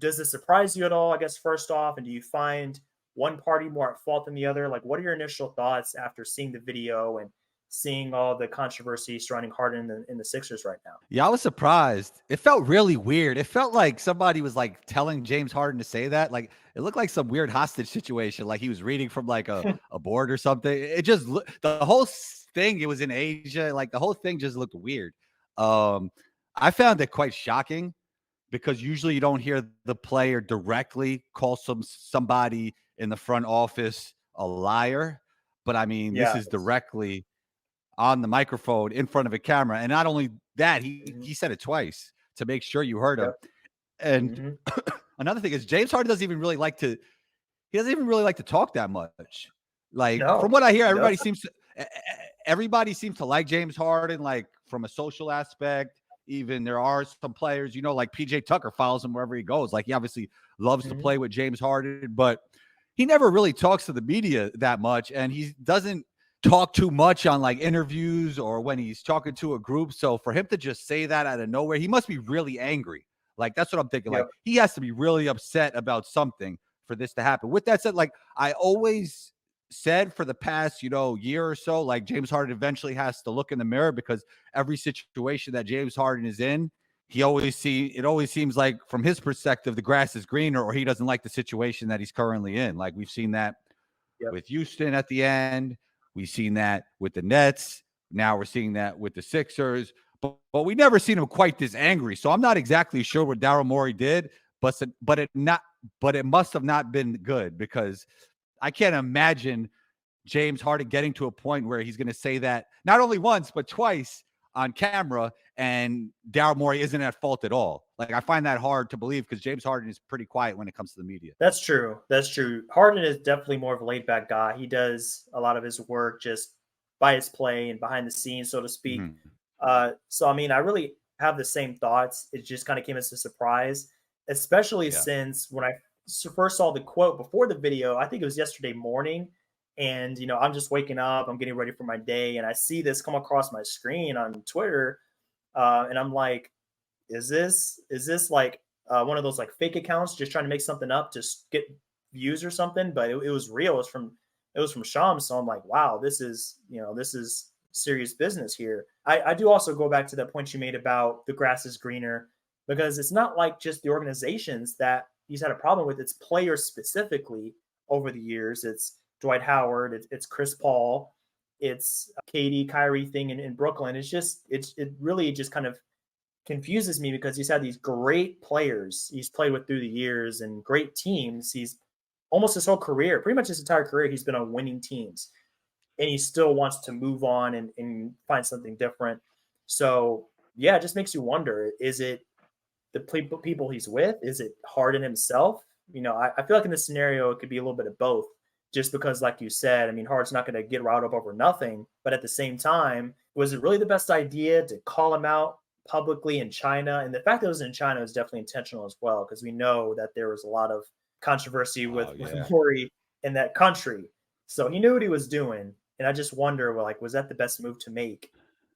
Does this surprise you at all, I guess, first off? And do you find one party more at fault than the other? Like, what are your initial thoughts after seeing the video and seeing all the controversy surrounding Harden in the Sixers right now? Yeah, I was surprised. It felt really weird. It felt like somebody was like telling James Harden to say that. Like it looked like some weird hostage situation. Like he was reading from like a board or something. It just the whole thing. It was in Asia. Like the whole thing just looked weird. Um, I found it quite shocking because usually you don't hear the player directly call somebody in the front office a liar. But I mean, this Yeah. is directly on the microphone in front of a camera. And not only that, Mhm. he said it twice to make sure you heard him. Yep. And Hmm. another thing is James Harden doesn't even really like to he doesn't even really like to talk that much. Like from No, what I hear, he doesn't. everybody seems to like James Harden, like from a social aspect. Even there are some players, like PJ Tucker follows him wherever he goes. Like he obviously loves to Hmm. play with James Harden, but he never really talks to the media that much, and he doesn't talk too much on like interviews or when he's talking to a group. So for him to just say that out of nowhere, he must be really angry. Like that's what I'm thinking. Like Yep. he has to be really upset about something for this to happen. With that said, like I always said for the past, year or so, like James Harden eventually has to look in the mirror because every situation that James Harden is in, it always seems like from his perspective, the grass is greener or he doesn't like the situation that he's currently in. Like we've seen that Yep. with Houston at the end. We've seen that with the Nets. Now we're seeing that with the Sixers. But we never seen him quite this angry. So I'm not exactly sure what Daryl Morey did, but it must have not been good because I can't imagine James Harden getting to a point where he's going to say that not only once but twice on camera, and Daryl Morey isn't at fault at all. Like I find that hard to believe because James Harden is pretty quiet when it comes to the media. That's true. That's true. Harden is definitely more of a laid back guy. He does a lot of his work just by his play and behind the scenes, so to speak. Mm-hmm. So I mean, I really have the same thoughts. It just kind of came as a surprise, especially Yeah. since when I first saw the quote before the video, I think it was yesterday morning. And I'm just waking up, I'm getting ready for my day, and I see this come across my screen on Twitter, and I'm like, is this like one of those like fake accounts just trying to make something up to get views or something? But it was real. It was from Sham. So I'm like, wow, this is serious business here. I do also go back to that point you made about the grass is greener, because it's not like just the organizations that he's had a problem with. It's players specifically over the years. It's Dwight Howard. It's Chris Paul. It's Katie Kyrie thing in Brooklyn. It really just kind of confuses me because he's had these great players he's played with through the years and great teams. He's almost his whole career, pretty much his entire career, he's been on winning teams, and he still wants to move on and find something different. So yeah, it just makes you wonder: is it the people he's with? Is it Harden himself? I feel like in this scenario, it could be a little bit of both. Just because, like you said, I mean, Harden's not going to get riled up over nothing. But at the same time, was it really the best idea to call him out publicly in China? And the fact that it was in China is definitely intentional as well, because we know that there was a lot of controversy with Oh with yeah. Maury in that country. So he knew what he was doing. And I just wonder, well, like, was that the best move to make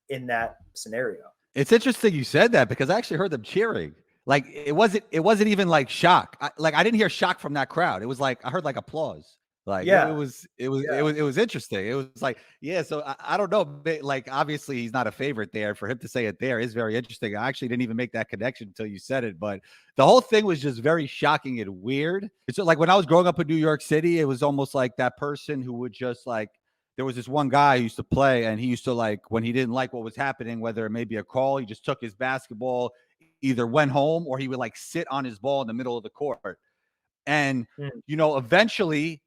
in that scenario? It's interesting you said that because I actually heard them cheering. Like it wasn't even like shock. I didn't hear shock from that crowd. It was like I heard like applause. Like it, it Yeah. was it was it Yeah. was it was interesting. It was like yeah. So I don't know. Like obviously he's not a favorite there. For him to say it there is very interesting. I actually didn't even make that connection until you said it. But the whole thing was just very shocking and weird. It's like when I was growing up in New York City, it was almost like that person who would just like there was this one guy who used to play and he used to like when he didn't like what was happening, whether it may be a call, he just took his basketball, either went home or he would like sit on his ball in the middle of the court. And, Mm, eventually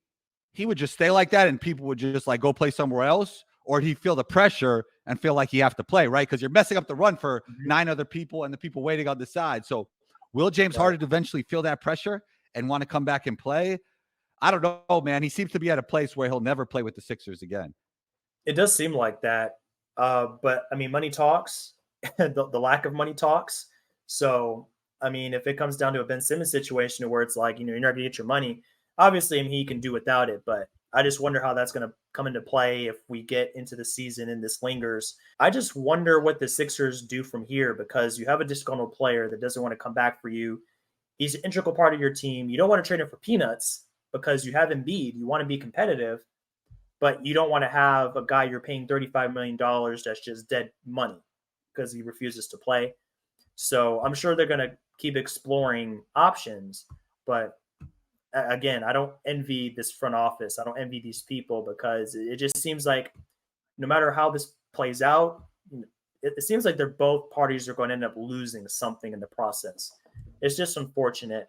he would just stay like that and people would just like go play somewhere else or he'd feel the pressure and feel like he have to play, right? Because you're messing up the run for mhm. 9 other people and the people waiting on the side. So will James Right. Harden eventually feel that pressure and want to come back and play? I don't know, man. He seems to be at a place where he'll never play with the Sixers again. It does seem like that. But I mean, money talks. The lack of money talks. So I mean, if it comes down to a Ben Simmons situation where it's like, you're not gonna get your money, obviously, I mean, he can do without it. But I just wonder how that's gonna come into play if we get into the season and this lingers. I just wonder what the Sixers do from here, because you have a disgruntled player that doesn't want to come back for you. He's an integral part of your team. You don't want to trade him for peanuts because you have Embiid. You want to be competitive, but you don't want to have a guy you're paying $35 million that's just dead money because he refuses to play. So I'm sure they're going to keep exploring options. But again, I don't envy this front office. I don't envy these people because it just seems like no matter how this plays out, it seems like they're both parties are going to end up losing something in the process. It's just unfortunate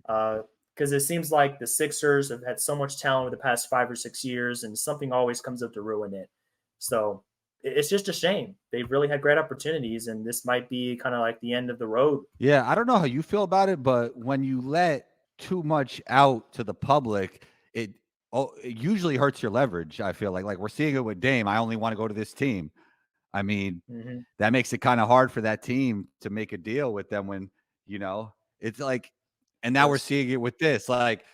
because it seems like the Sixers have had so much talent over the past 5 or 6 years, and something always comes up to ruin it. So it's just a shame. They've really had great opportunities, and this might be kind of like the end of the road. Yeah, I don't know how you feel about it, but when you let too much out to the public, it usually hurts your leverage. I feel like we're seeing it with Dame. I only want to go to this team. I mean, Mm-hmm. that makes it kind of hard for that team to make a deal with them when, it's like, and now we're Yes. seeing it with this. Like,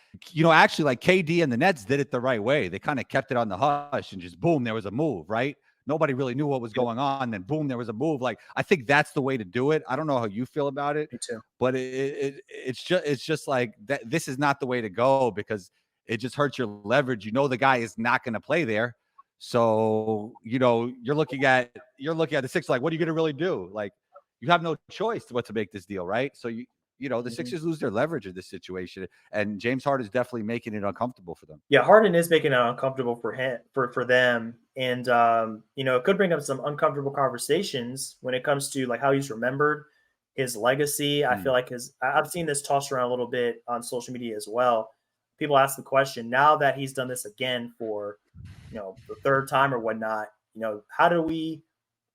actually, like KD and the Nets did it the right way. They kind of kept it on the hush and just boom, there was a move, right? Nobody really knew what was Yep. going on. Then boom, there was a move. Like, I think that's the way to do it. I don't know how you feel about it, Me too. but it's just like that. This is not the way to go because it just hurts your leverage. The guy is not going to play there. So, you're looking at the Sixers like, what are you going to really do? Like, you have no choice what to make this deal, right? So the Mm-hmm. Sixers lose their leverage in this situation, and James Harden is definitely making it uncomfortable for them. Yeah, Harden is making it uncomfortable for him for them, and it could bring up some uncomfortable conversations when it comes to like how he's remembered, his legacy. I feel Mm. like I've seen this tossed around a little bit on social media as well. People ask the question now that he's done this again for the third time or whatnot. How do we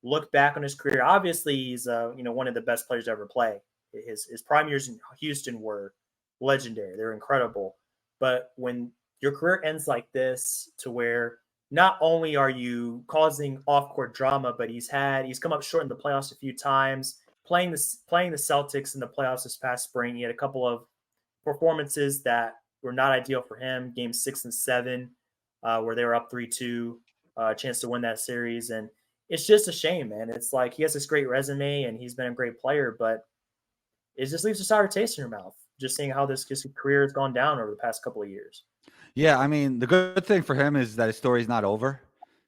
look back on his career? Obviously, he's one of the best players to ever play. His prime years in Houston were legendary. They're incredible. But when your career ends like this, to where not only are you causing off-court drama, but he's come up short in the playoffs a few times. Playing the Celtics in the playoffs this past spring, he had a couple of performances that were not ideal for him. Game 6 and 7, where they were up 3-2, chance to win that series, and it's just a shame, man. It's like he has this great resume and he's been a great player, but it just leaves a sour taste in your mouth just seeing how this his career has gone down over the past couple of years. Yeah, I mean, the good thing for him is that his story's not over.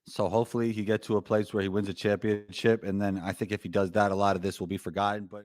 So hopefully he gets to a place where he wins a championship, and then I think if he does that, a lot of this will be forgotten. But